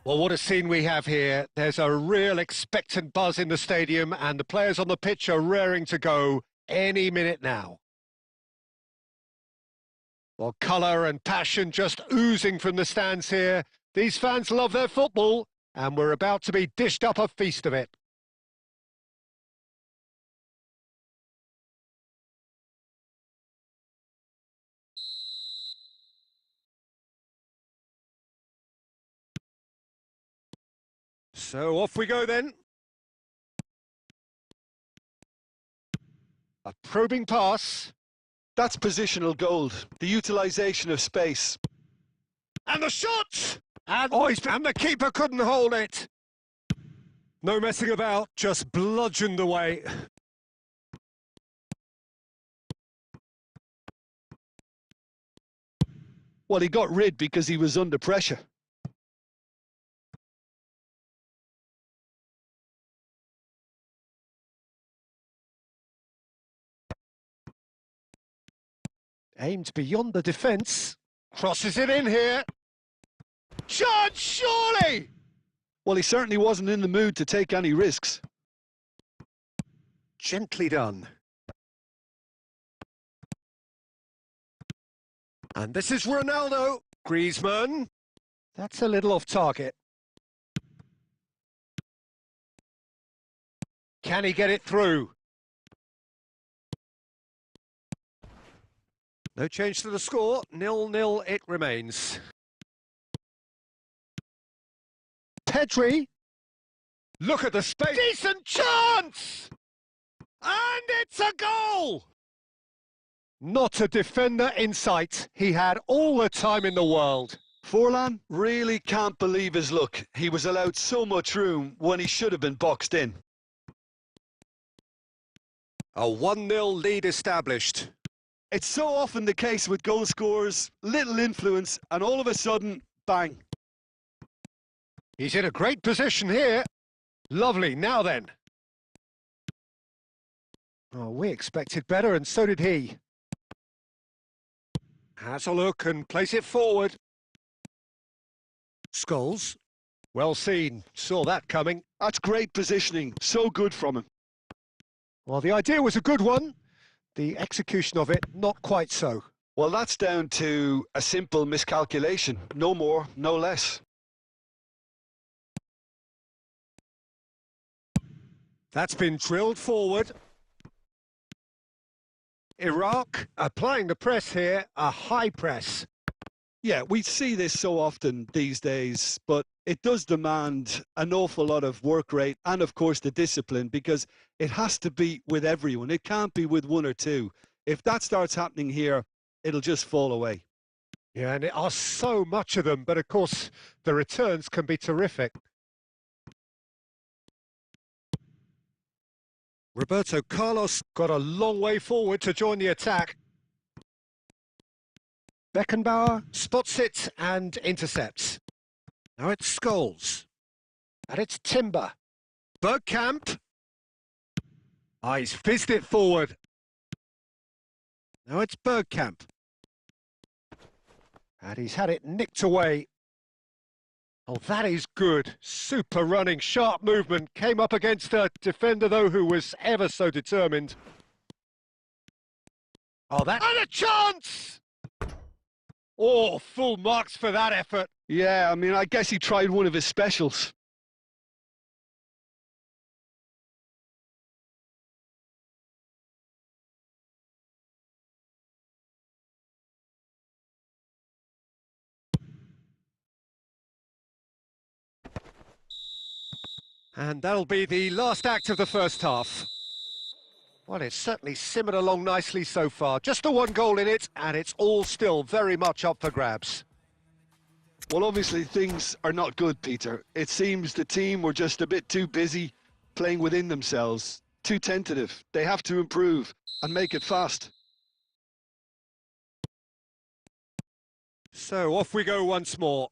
Well, what a scene we have here. There's a real expectant buzz in the stadium and the players on the pitch are raring to go any minute now. Well, colour and passion just oozing from the stands here. These fans love their football and we're about to be dished up a feast of it. So off we go then. A probing pass. That's positional gold, the utilisation of space. And the shot! And the keeper couldn't hold it. No messing about, just bludgeoned away. Well, he got rid because he was under pressure. Aimed beyond the defence. Crosses it in here. Chance, surely! Well, he certainly wasn't in the mood to take any risks. Gently done. And this is Ronaldo. Griezmann. That's a little off target. Can he get it through? No change to the score, 0-0 it remains. Pedri. Look at the space. Decent chance! And it's a goal! Not a defender in sight. He had all the time in the world. Forlan really can't believe his luck. He was allowed so much room when he should have been boxed in. A 1-0 lead established. It's so often the case with goal scorers, little influence, and all of a sudden, bang. He's in a great position here. Lovely, now then. Oh, we expected better, and so did he. Has a look and place it forward. Scholes. Well seen, saw that coming. That's great positioning, so good from him. Well, the idea was a good one. The execution of it, not quite so. Well, that's down to a simple miscalculation. No more, no less. That's been drilled forward. Iraq applying the press here, a high press. Yeah, we see this so often these days, but it does demand an awful lot of work rate and, of course, the discipline, because it has to be with everyone. It can't be with one or two. If that starts happening here, it'll just fall away. Yeah, and there are so much of them, but of course, the returns can be terrific. Roberto Carlos got a long way forward to join the attack. Beckenbauer spots it and intercepts. Now it's Scholes. And it's Timber. Bergkamp. He's fizzed it forward. Now it's Bergkamp. And he's had it nicked away. Oh, that is good. Super running, sharp movement. Came up against a defender, though, who was ever so determined. Oh, that... And a chance! Oh, full marks for that effort. Yeah, I mean, I guess he tried one of his specials. And that'll be the last act of the first half. Well, it's certainly simmered along nicely so far. Just the one goal in it, and it's all still very much up for grabs. Well, obviously things are not good, Peter. It seems the team were just a bit too busy playing within themselves, too tentative. They have to improve and make it fast. So off we go once more.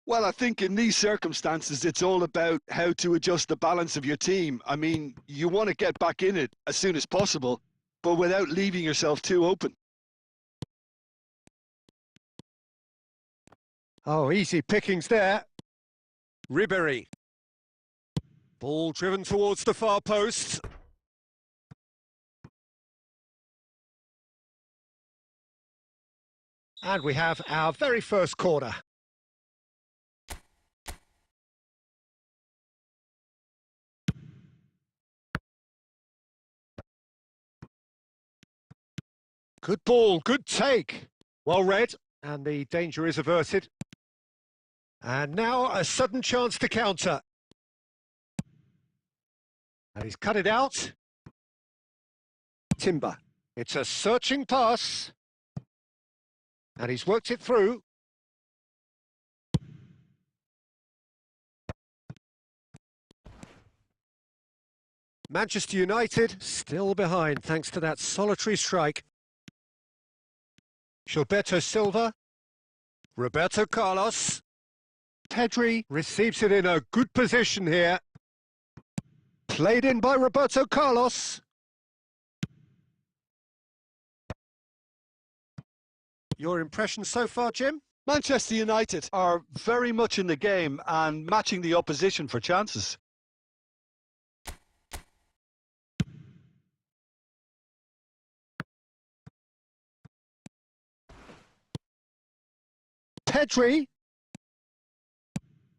Well, I think in these circumstances, it's all about how to adjust the balance of your team. I mean, you want to get back in it as soon as possible, but without leaving yourself too open. Oh, easy pickings there. Ribéry. Ball driven towards the far post. And we have our very first corner. Good ball, good take. Well read, and the danger is averted. And now a sudden chance to counter. And he's cut it out. Timber. It's a searching pass. And he's worked it through. Manchester United still behind thanks to that solitary strike. Gilberto Silva. Roberto Carlos. Pedri receives it in a good position here. Played in by Roberto Carlos. Your impression so far, Jim? Manchester United are very much in the game and matching the opposition for chances. Pedri.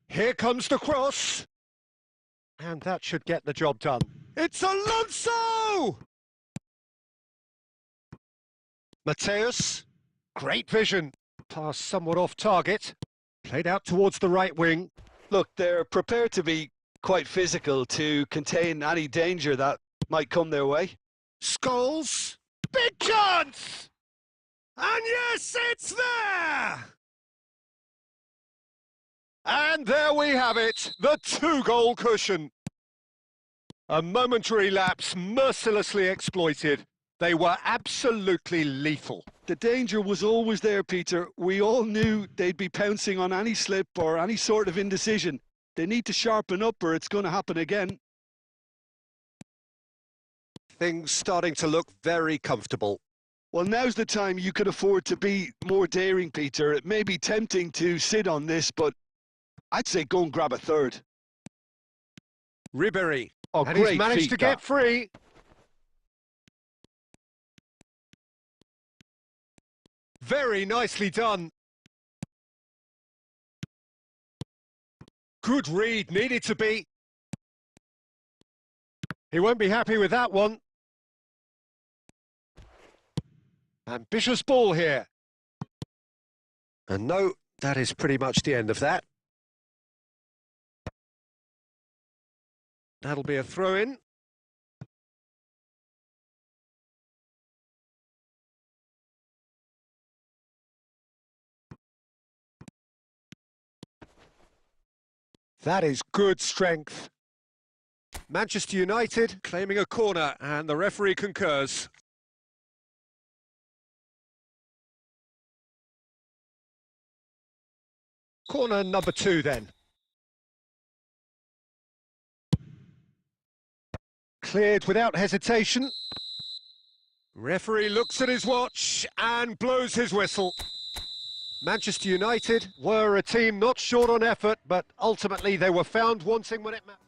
Here comes the cross. And that should get the job done. It's Alonso! Mateus. Great vision. Pass somewhat off target. Played out towards the right wing. Look, they're prepared to be quite physical to contain any danger that might come their way. Scholes. Big chance! And yes, it's there! And there we have it, the two-goal cushion. A momentary lapse mercilessly exploited. They were absolutely lethal. The danger was always there, Peter. We all knew they'd be pouncing on any slip or any sort of indecision. They need to sharpen up or it's going to happen again. Things starting to look very comfortable. Well, now's the time you could afford to be more daring, Peter. It may be tempting to sit on this, but I'd say go and grab a third. Ribéry. Oh, and great he's managed feat, to get free. Very nicely done. Good read, needed to be. He won't be happy with that one. Ambitious ball here. And no, that is pretty much the end of that. That'll be a throw-in. That is good strength. Manchester United claiming a corner, and the referee concurs. Corner number 2 then. Cleared without hesitation. Referee looks at his watch and blows his whistle. Manchester United were a team not short on effort, but ultimately they were found wanting when it mattered.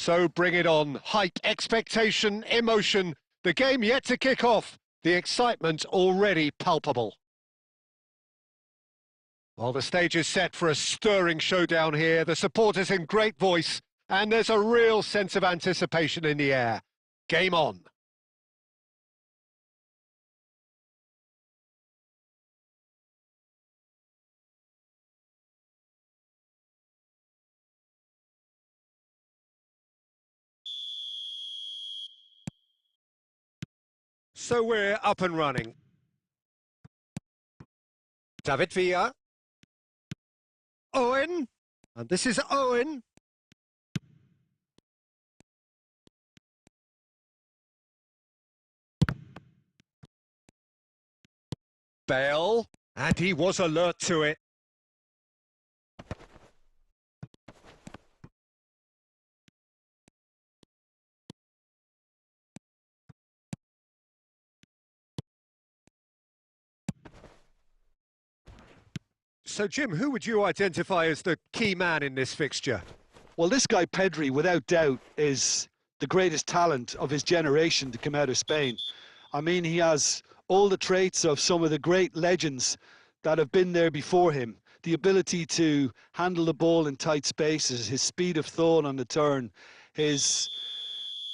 So bring it on. Hype, expectation, emotion. The game yet to kick off. The excitement already palpable. Well, the stage is set for a stirring showdown here. The supporters in great voice, and there's a real sense of anticipation in the air. Game on. So we're up and running. David Villa. Owen. And this is Owen. Bale. And he was alert to it. So, Jim, who would you identify as the key man in this fixture? Well, this guy, Pedri, without doubt, is the greatest talent of his generation to come out of Spain. I mean, he has all the traits of some of the great legends that have been there before him. The ability to handle the ball in tight spaces, his speed of thought on the turn, his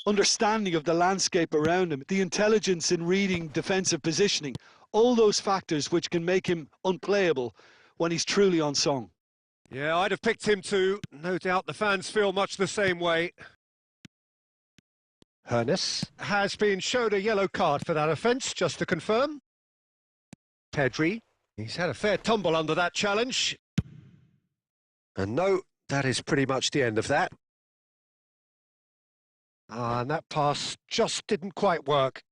understanding of the landscape around him, the intelligence in reading defensive positioning, all those factors which can make him unplayable when he's truly on song. Yeah, I'd have picked him too. No doubt the fans feel much the same way. Hernes has been showed a yellow card for that offence, just to confirm. Pedri. He's had a fair tumble under that challenge. And no, that is pretty much the end of that. And that pass just didn't quite work.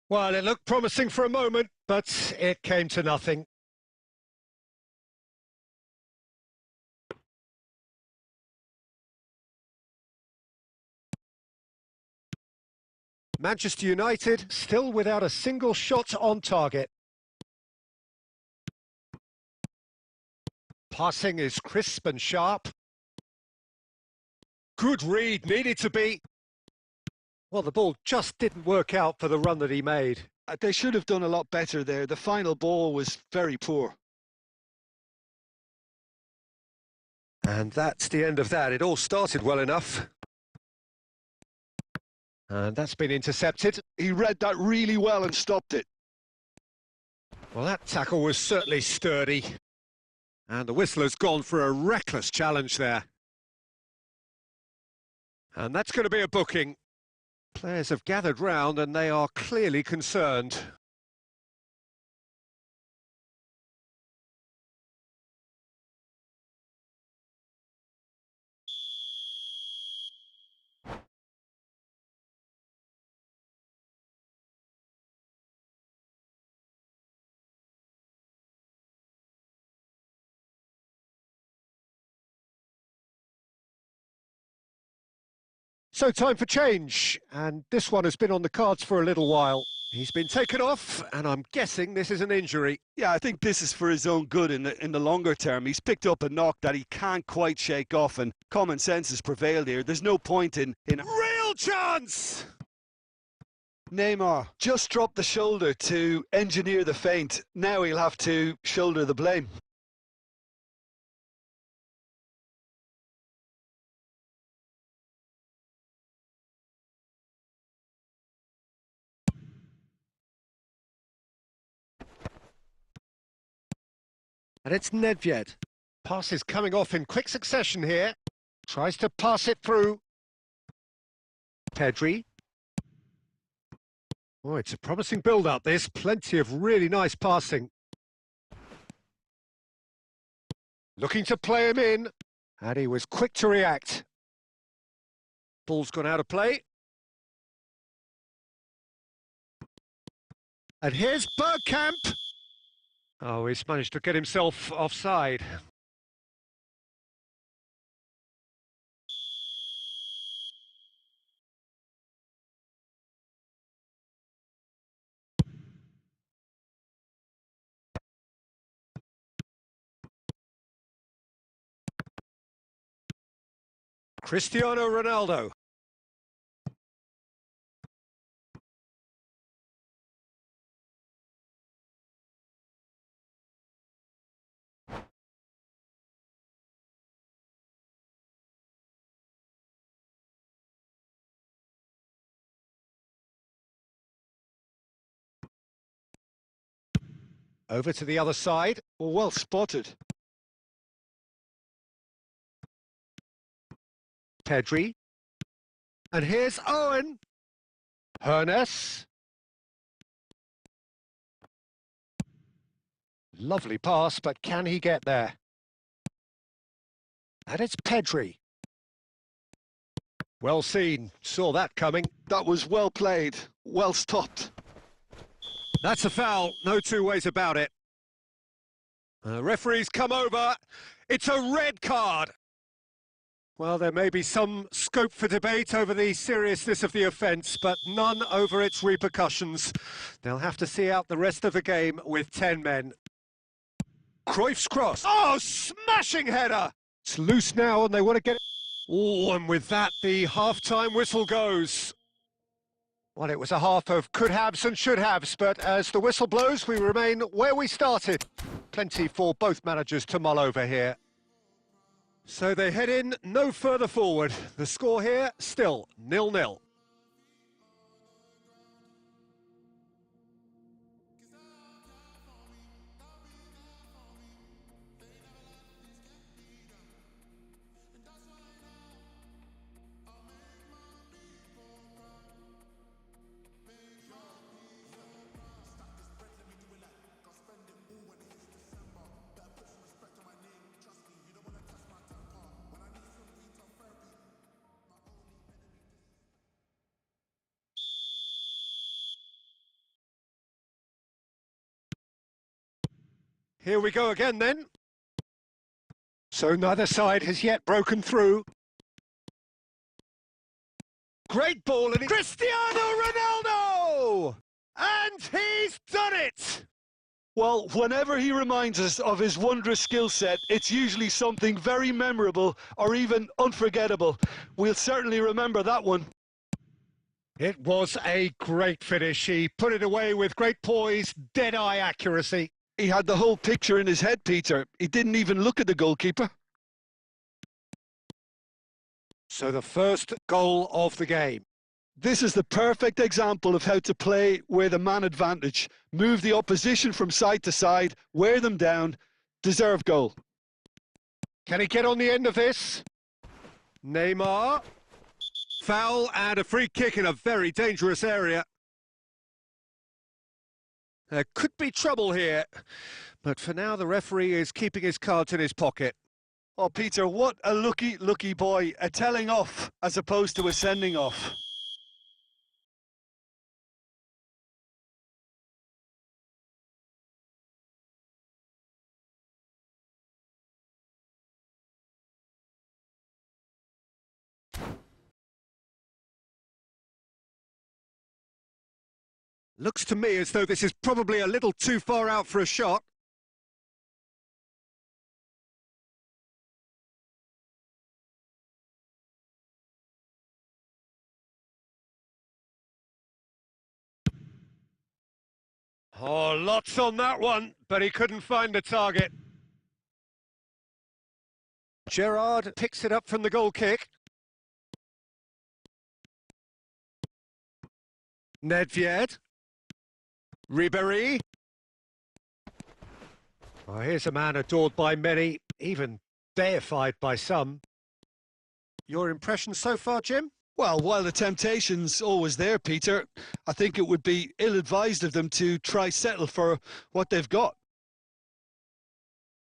Well, it looked promising for a moment, but it came to nothing. Manchester United still without a single shot on target. Passing is crisp and sharp. Good read, needed to be. Well, the ball just didn't work out for the run that he made. They should have done a lot better there. The final ball was very poor. And that's the end of that. It all started well enough. And that's been intercepted. He read that really well and stopped it. Well, that tackle was certainly sturdy. And the whistle has gone for a reckless challenge there. And that's going to be a booking. Players have gathered round and they are clearly concerned. So time for change, and this one has been on the cards for a little while. He's been taken off, and I'm guessing this is an injury. Yeah, I think this is for his own good in the longer term. He's picked up a knock that he can't quite shake off, and common sense has prevailed here. There's no point in... Real chance! Neymar just dropped the shoulder to engineer the feint. Now he'll have to shoulder the blame. And it's Nedved. Pass is coming off in quick succession here. Tries to pass it through. Pedri. Oh, it's a promising build-up, this. Plenty of really nice passing. Looking to play him in. And he was quick to react. Ball's gone out of play. And here's Bergkamp. Oh, he's managed to get himself offside. Cristiano Ronaldo. Over to the other side. Well spotted. Pedri. And here's Owen. Hernes. Lovely pass, but can he get there? And it's Pedri. Well seen. Saw that coming. That was well played. Well stopped. That's a foul. No two ways about it. Referee's come over. It's a red card. Well, there may be some scope for debate over the seriousness of the offence, but none over its repercussions. They'll have to see out the rest of the game with 10 men. Cruyff's cross. Oh, smashing header! It's loose now and they want to get it. Oh, and with that, the half-time whistle goes. Well, it was a half of could-haves and should-haves, but as the whistle blows, we remain where we started. Plenty for both managers to mull over here. So they head in no further forward. The score here, still 0-0. Here we go again then. So neither side has yet broken through. Great ball and Cristiano Ronaldo! And he's done it! Well, whenever he reminds us of his wondrous skill set, it's usually something very memorable or even unforgettable. We'll certainly remember that one. It was a great finish. He put it away with great poise, dead-eye accuracy. He had the whole picture in his head, Peter. He didn't even look at the goalkeeper. So the first goal of the game. This is the perfect example of how to play with a man advantage. Move the opposition from side to side, wear them down, deserve goal. Can he get on the end of this? Neymar. Foul and a free kick in a very dangerous area. There could be trouble here, but for now the referee is keeping his cards in his pocket. Oh, Peter, what a lucky boy. A telling off as opposed to a sending off. Looks to me as though this is probably a little too far out for a shot. Oh, lots on that one, but he couldn't find the target. Gerrard picks it up from the goal kick. Nedved. Ribéry. Oh, here's a man adored by many, even deified by some. Your impression so far, Jim? Well, while the temptation's always there, Peter, I think it would be ill-advised of them to try settle for what they've got.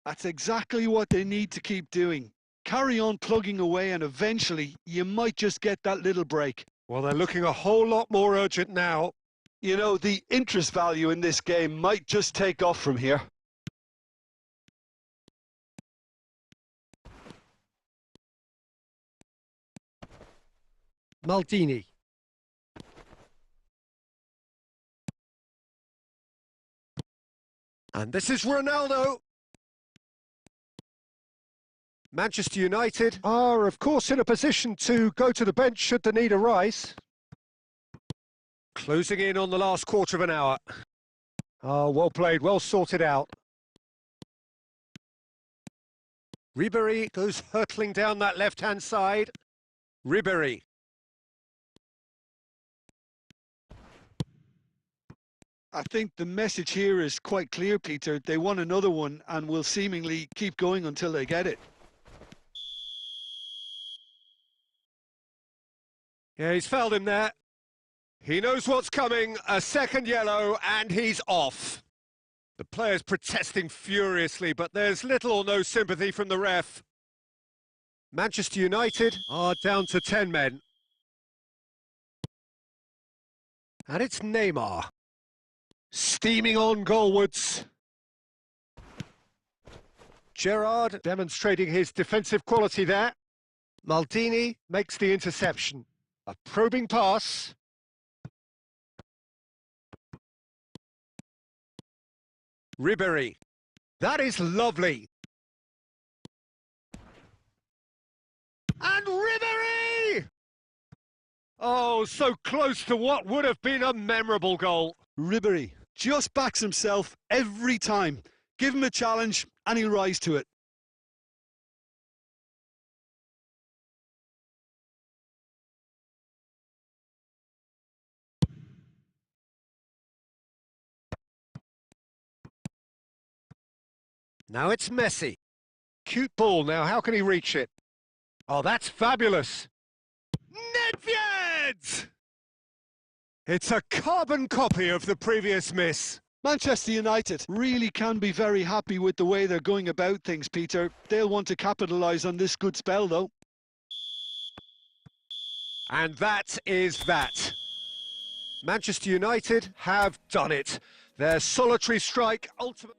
That's exactly what they need to keep doing. Carry on plugging away and eventually you might just get that little break. Well, they're looking a whole lot more urgent now. You know, the interest value in this game might just take off from here. Maldini. And this is Ronaldo. Manchester United are, of course, in a position to go to the bench should the need arise. Closing in on the last quarter of an hour. Oh, well played, well sorted out. Ribéry goes hurtling down that left-hand side. Ribéry. I think the message here is quite clear, Peter. They want another one and will seemingly keep going until they get it. Yeah, he's fouled him there. He knows what's coming, a second yellow, and he's off. The players protesting furiously, but there's little or no sympathy from the ref. Manchester United are down to 10 men. And it's Neymar. Steaming on goalwards. Gerrard demonstrating his defensive quality there. Maldini makes the interception. A probing pass. Ribéry. That is lovely. And Ribéry! Oh, so close to what would have been a memorable goal. Ribéry just backs himself every time. Give him a challenge and he'll rise to it. Now it's Messi. Cute ball now, how can he reach it? Oh, that's fabulous. Nedved! It's a carbon copy of the previous miss. Manchester United really can be very happy with the way they're going about things, Peter. They'll want to capitalise on this good spell, though. And that is that. Manchester United have done it. Their solitary strike ultimately...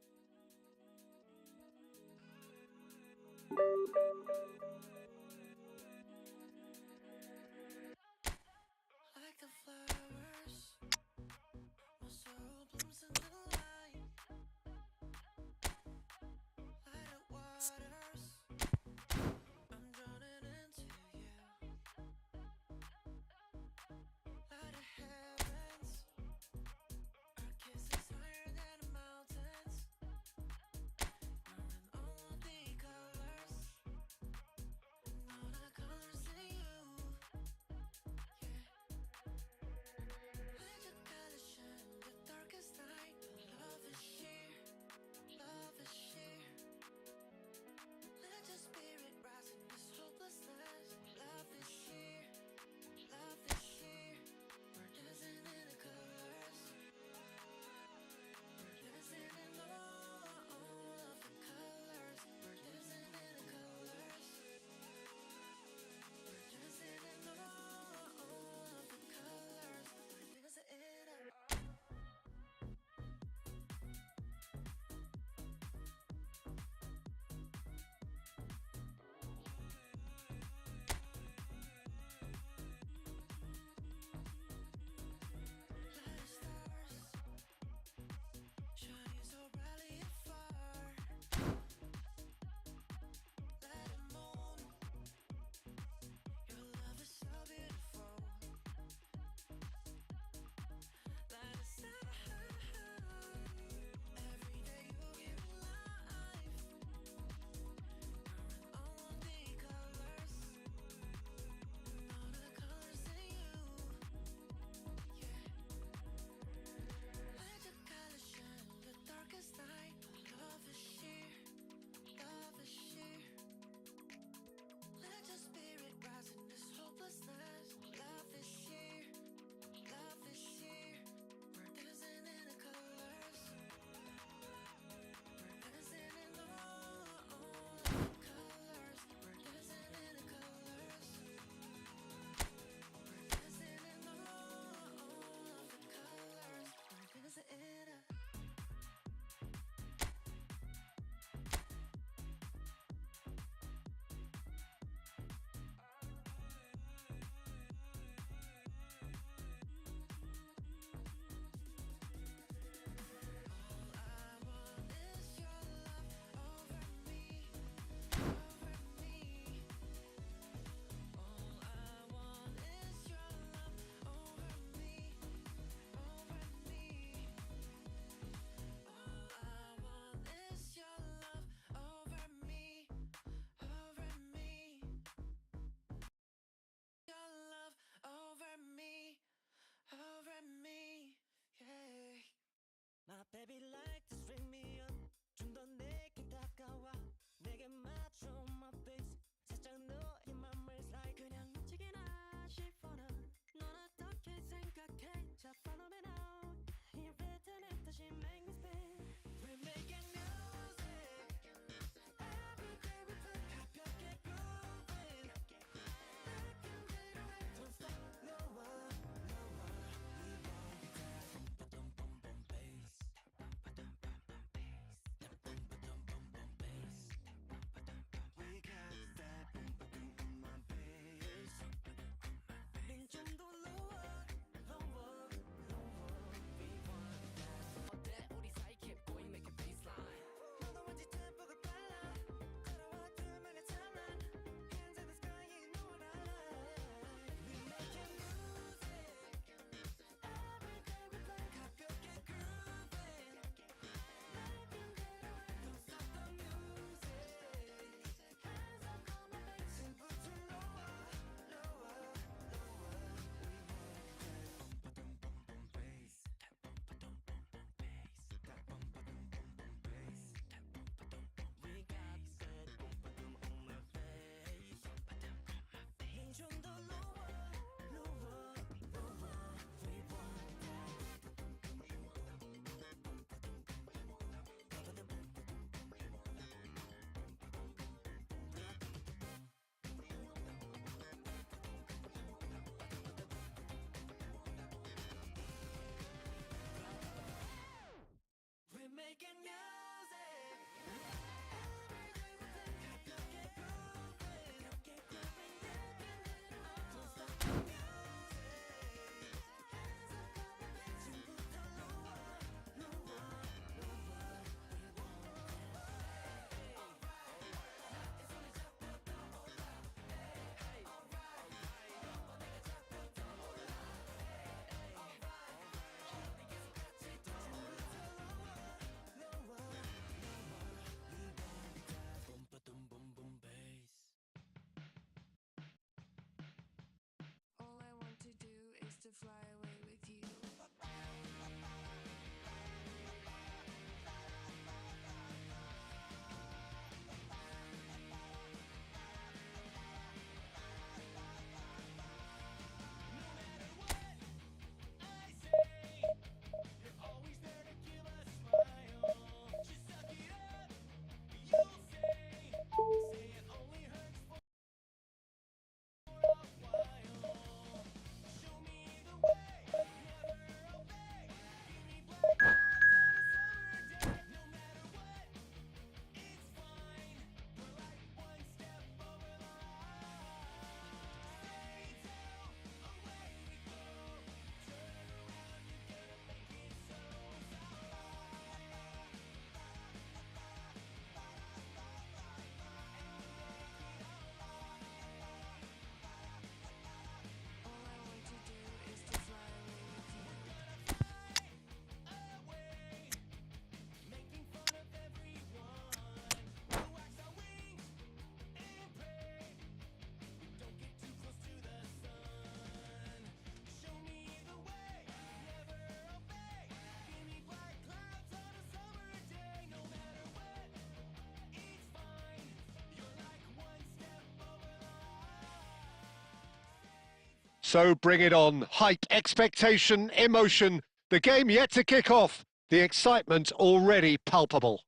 So bring it on. Hype, expectation, emotion. The game yet to kick off. The excitement already palpable.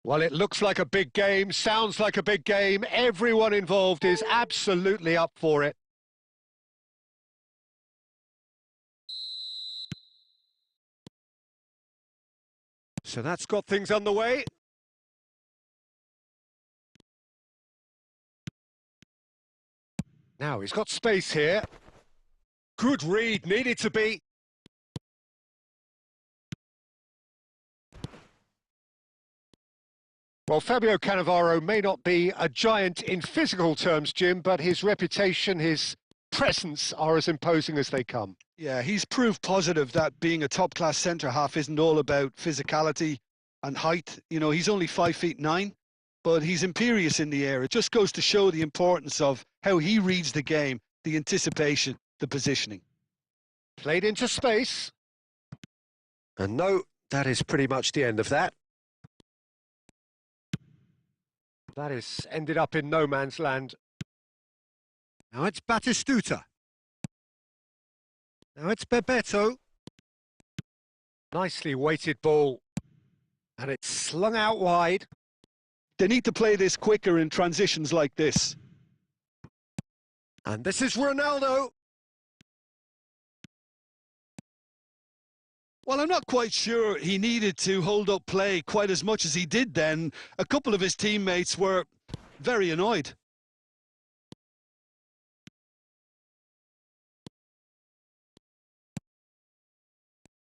Well, it looks like a big game, sounds like a big game. Everyone involved is absolutely up for it. So that's got things underway. Now he's got space here. Good read, needed to be. Well, Fabio Cannavaro may not be a giant in physical terms, Jim, but his reputation, his presence are as imposing as they come. Yeah, he's proved positive that being a top-class centre-half isn't all about physicality and height. You know, he's only 5'9", but he's imperious in the air. It just goes to show the importance of how he reads the game, the anticipation, the positioning. Played into space. And no, that is pretty much the end of that. That is ended up in no man's land. Now it's Batistuta. Now it's Bebeto. Nicely weighted ball. And it's slung out wide. They need to play this quicker in transitions like this. And this is Ronaldo. Well, I'm not quite sure he needed to hold up play quite as much as he did then. A couple of his teammates were very annoyed.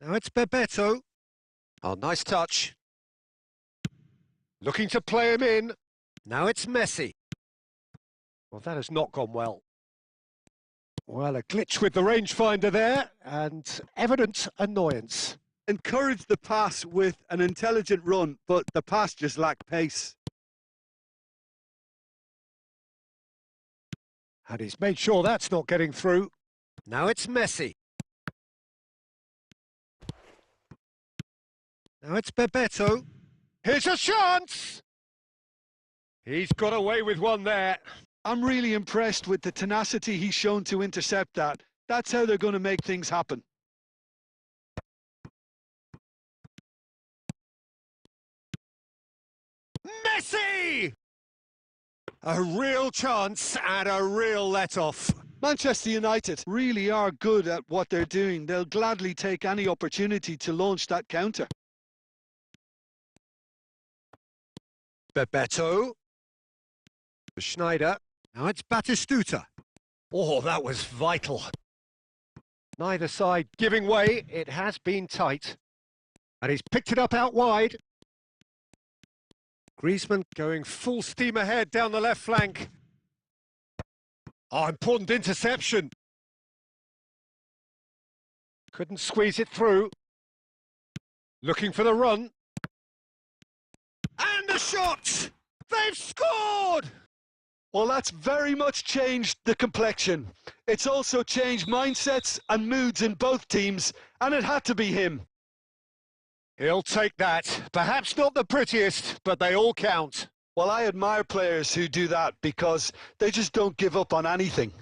Now it's Bebeto. Oh, nice touch. Looking to play him in. Now it's Messi. Well, that has not gone well. Well, a glitch with the rangefinder there, and evident annoyance. Encouraged the pass with an intelligent run, but the pass just lacked pace. And he's made sure that's not getting through. Now it's Messi. Now it's Bebeto. Here's a chance! He's got away with one there. I'm really impressed with the tenacity he's shown to intercept that. That's how they're going to make things happen. Messi! A real chance and a real let-off. Manchester United really are good at what they're doing. They'll gladly take any opportunity to launch that counter. Bebeto. Schneider. Now it's Batistuta. Oh, that was vital. Neither side giving way. It has been tight. And he's picked it up out wide. Griezmann going full steam ahead down the left flank. Oh, important interception. Couldn't squeeze it through. Looking for the run. And the shot! They've scored! Well, that's very much changed the complexion. It's also changed mindsets and moods in both teams, and it had to be him. He'll take that. Perhaps not the prettiest, but they all count. Well, I admire players who do that because they just don't give up on anything.